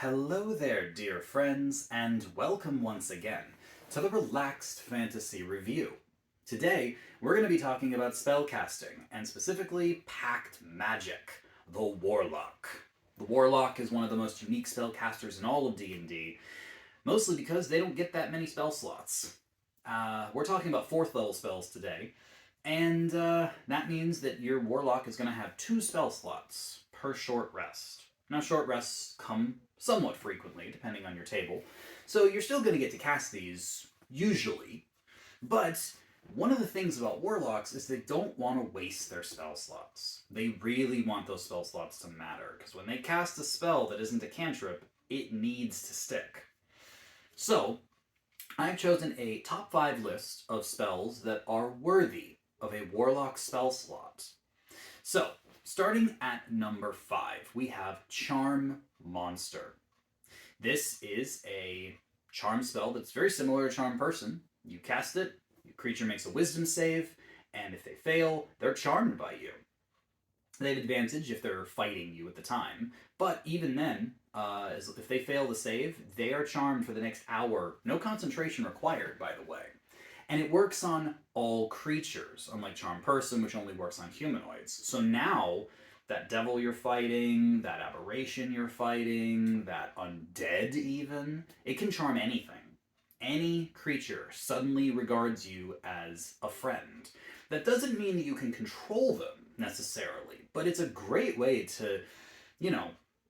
Hello there, dear friends, and welcome once again to the Relaxed Fantasy Review. Today, we're going to be talking about spellcasting, and specifically Pact Magic, the Warlock. The Warlock is one of the most unique spellcasters in all of D&D, mostly because they don't get that many spell slots. We're talking about 4th level spells today, and that means that your Warlock is going to have 2 spell slots per short rest. Now, short rests come somewhat frequently, depending on your table, so you're still going to get to cast these, usually, but one of the things about Warlocks is they don't want to waste their spell slots. They really want those spell slots to matter, because when they cast a spell that isn't a cantrip, it needs to stick. So, I've chosen a top 5 list of spells that are worthy of a Warlock spell slot. So, starting at number 5, we have Charm Monster. This is a charm spell that's very similar to Charm Person. You cast it, your creature makes a wisdom save, and if they fail, they're charmed by you. They have advantage if they're fighting you at the time, but even then, if they fail the save, they are charmed for the next hour. No concentration required, by the way. And it works on all creatures, unlike Charm Person, which only works on humanoids. So now, that devil you're fighting, that aberration you're fighting, that undead even, it can charm anything. Any creature suddenly regards you as a friend. That doesn't mean that you can control them, necessarily, but it's a great way to,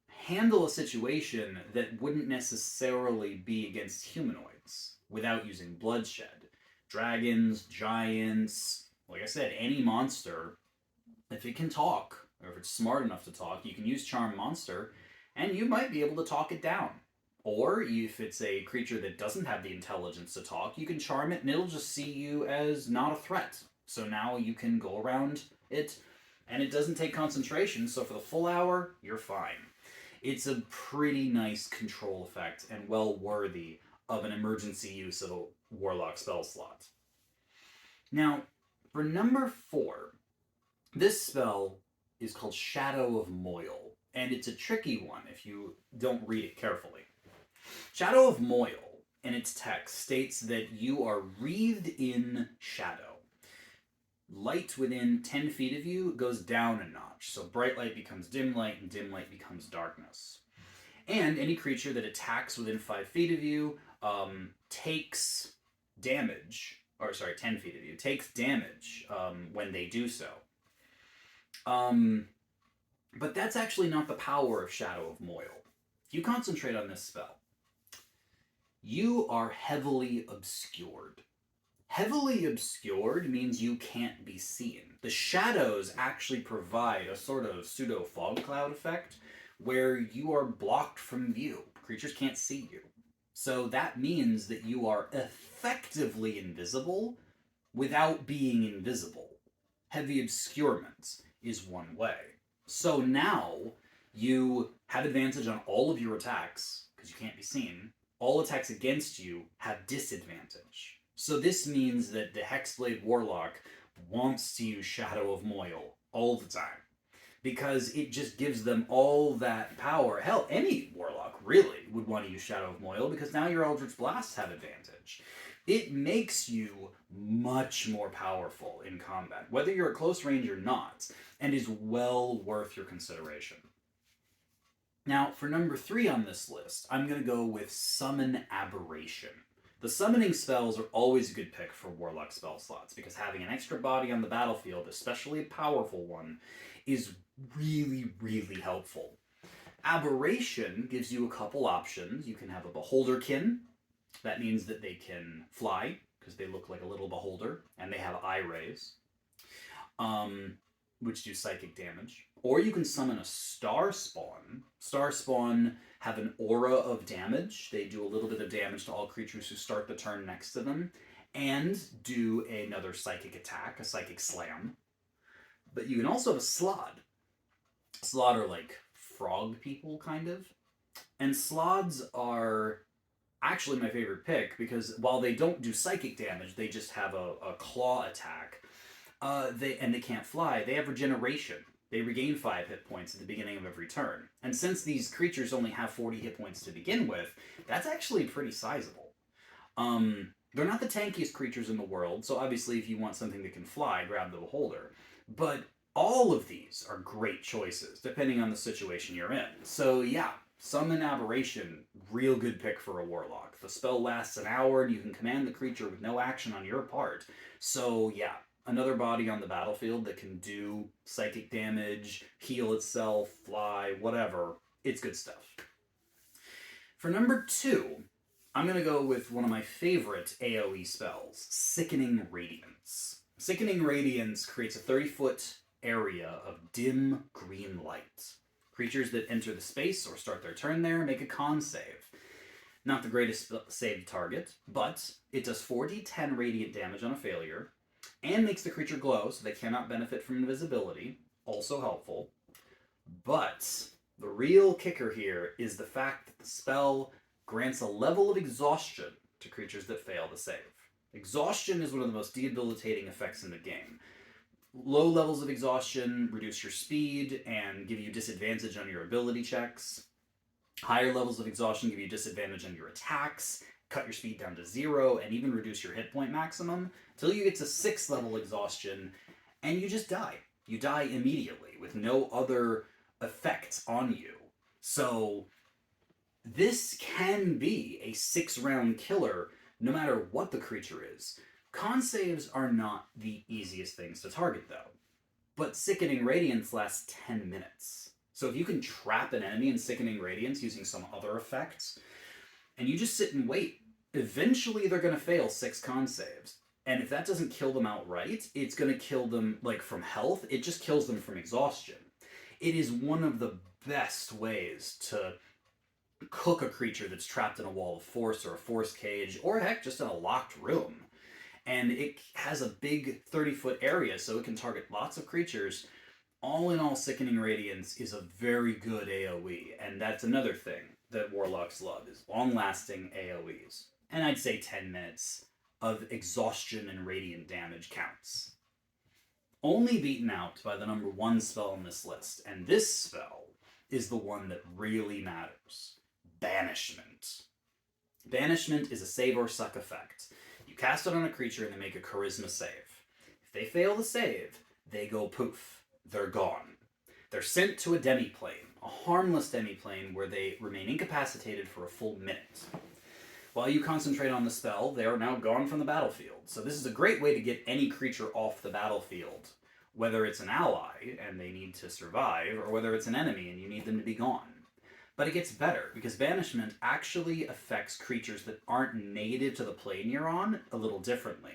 handle a situation that wouldn't necessarily be against humanoids without using bloodshed. Dragons, giants, like I said, any monster, if it can talk, or if it's smart enough to talk, you can use Charm Monster, and you might be able to talk it down. Or if it's a creature that doesn't have the intelligence to talk, you can charm it and it'll just see you as not a threat. So now you can go around it, and it doesn't take concentration, so for the full hour, you're fine. It's a pretty nice control effect, and well worthy of an emergency use of a Warlock spell slot. Now, for number 4, this spell is called Shadow of Moyle, and it's a tricky one if you don't read it carefully. Shadow of Moyle, in its text, states that you are wreathed in shadow. Light within 10 feet of you goes down a notch, so bright light becomes dim light, and dim light becomes darkness. And any creature that attacks within 5 feet of you takes damage, 10 feet of you, takes damage when they do so. But that's actually not the power of Shadow of Moyle. If you concentrate on this spell, you are heavily obscured. Heavily obscured means you can't be seen. The shadows actually provide a sort of pseudo fog cloud effect where you are blocked from view. Creatures can't see you. So that means that you are effectively invisible without being invisible. Heavy obscurement is one way. So now you have advantage on all of your attacks because you can't be seen. All attacks against you have disadvantage. So this means that the Hexblade Warlock wants to use Shadow of Moyle all the time, because it just gives them all that power. Hell, any Warlock really would want to use Shadow of Moyle, because now your Eldritch Blasts have advantage. It makes you much more powerful in combat, whether you're at close range or not, and is well worth your consideration. Now, for number 3 on this list, I'm going to go with Summon Aberration. The summoning spells are always a good pick for Warlock spell slots, because having an extra body on the battlefield, especially a powerful one, is really, really helpful. Aberration gives you a couple options. You can have a Beholderkin. That means that they can fly, because they look like a little beholder, and they have eye rays, which do psychic damage. Or you can summon a Star Spawn. Star Spawn have an aura of damage. They do a little bit of damage to all creatures who start the turn next to them, and do another psychic attack, a psychic slam. But you can also have a Slod. Slod are like frog people, kind of. And Slods are actually my favorite pick, because while they don't do psychic damage, they just have a claw attack. They can't fly. They have regeneration. They regain 5 hit points at the beginning of every turn. And since these creatures only have 40 hit points to begin with, that's actually pretty sizable. They're not the tankiest creatures in the world, so obviously if you want something that can fly, grab the Beholder. But all of these are great choices, depending on the situation you're in. So yeah, Summon Aberration, real good pick for a Warlock. The spell lasts an hour, and you can command the creature with no action on your part. So yeah, another body on the battlefield that can do psychic damage, heal itself, fly, whatever. It's good stuff. For number 2, I'm going to go with one of my favorite AoE spells, Sickening Radiance. Sickening Radiance creates a 30-foot area of dim green light. Creatures that enter the space or start their turn there make a con save. Not the greatest save target, but it does 4d10 radiant damage on a failure, and makes the creature glow so they cannot benefit from invisibility, also helpful. But the real kicker here is the fact that the spell grants a level of exhaustion to creatures that fail to save. Exhaustion is one of the most debilitating effects in the game. Low levels of exhaustion reduce your speed and give you disadvantage on your ability checks. Higher levels of exhaustion give you disadvantage on your attacks, cut your speed down to 0, and even reduce your hit point maximum, until you get to 6th level exhaustion, and you just die. You die immediately, with no other effects on you. So, this can be a 6-round killer, no matter what the creature is. Con saves are not the easiest things to target, though. But Sickening Radiance lasts 10 minutes. So if you can trap an enemy in Sickening Radiance using some other effects, and you just sit and wait, eventually they're going to fail 6 con saves. And if that doesn't kill them outright, it's going to kill them, like, from health. It just kills them from exhaustion. It is one of the best ways to cook a creature that's trapped in a wall of force or a force cage, or heck, just in a locked room. And it has a big 30-foot area, so it can target lots of creatures. All in all, Sickening Radiance is a very good AoE, and that's another thing that Warlocks love, is long-lasting AoEs. And I'd say 10 minutes of exhaustion and radiant damage counts. Only beaten out by the number 1 spell on this list, and this spell is the one that really matters. Banishment. Banishment is a save or suck effect. You cast it on a creature and they make a charisma save. If they fail the save, they go poof. They're gone. They're sent to a demiplane, a harmless demiplane where they remain incapacitated for a full minute. While you concentrate on the spell, they are now gone from the battlefield. So this is a great way to get any creature off the battlefield, whether it's an ally and they need to survive, or whether it's an enemy and you need them to be gone. But it gets better, because Banishment actually affects creatures that aren't native to the plane you're on a little differently.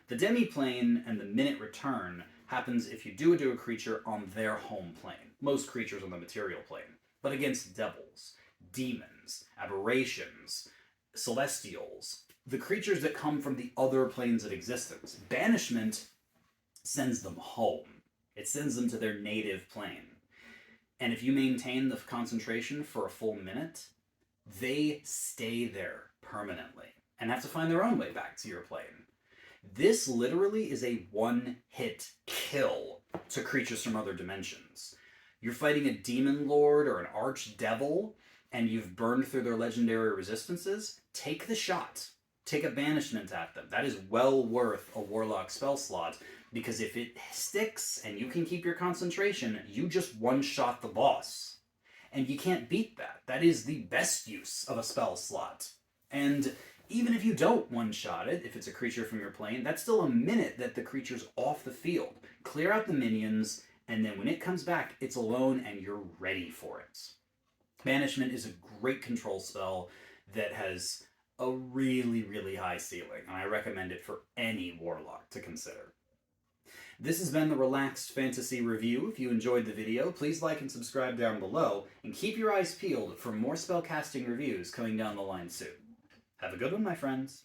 The demiplane and the minute return happens if you do it to a creature on their home plane. Most creatures on the material plane. But against devils, demons, aberrations, celestials, the creatures that come from the other planes of existence, Banishment sends them home. It sends them to their native plane. And if you maintain the concentration for a full minute, they stay there permanently and have to find their own way back to your plane. This literally is a one-hit kill to creatures from other dimensions. You're fighting a demon lord or an archdevil, and you've burned through their legendary resistances, take the shot. Take a banishment at them. That is well worth a Warlock spell slot, because if it sticks and you can keep your concentration, you just one-shot the boss. And you can't beat that. That is the best use of a spell slot. And even if you don't one-shot it, if it's a creature from your plane, that's still a minute that the creature's off the field. Clear out the minions, and then when it comes back, it's alone and you're ready for it. Banishment is a great control spell that has a really, really high ceiling, and I recommend it for any Warlock to consider. This has been the Relaxed Fantasy Review. If you enjoyed the video, please like and subscribe down below, and keep your eyes peeled for more spellcasting reviews coming down the line soon. Have a good one, my friends.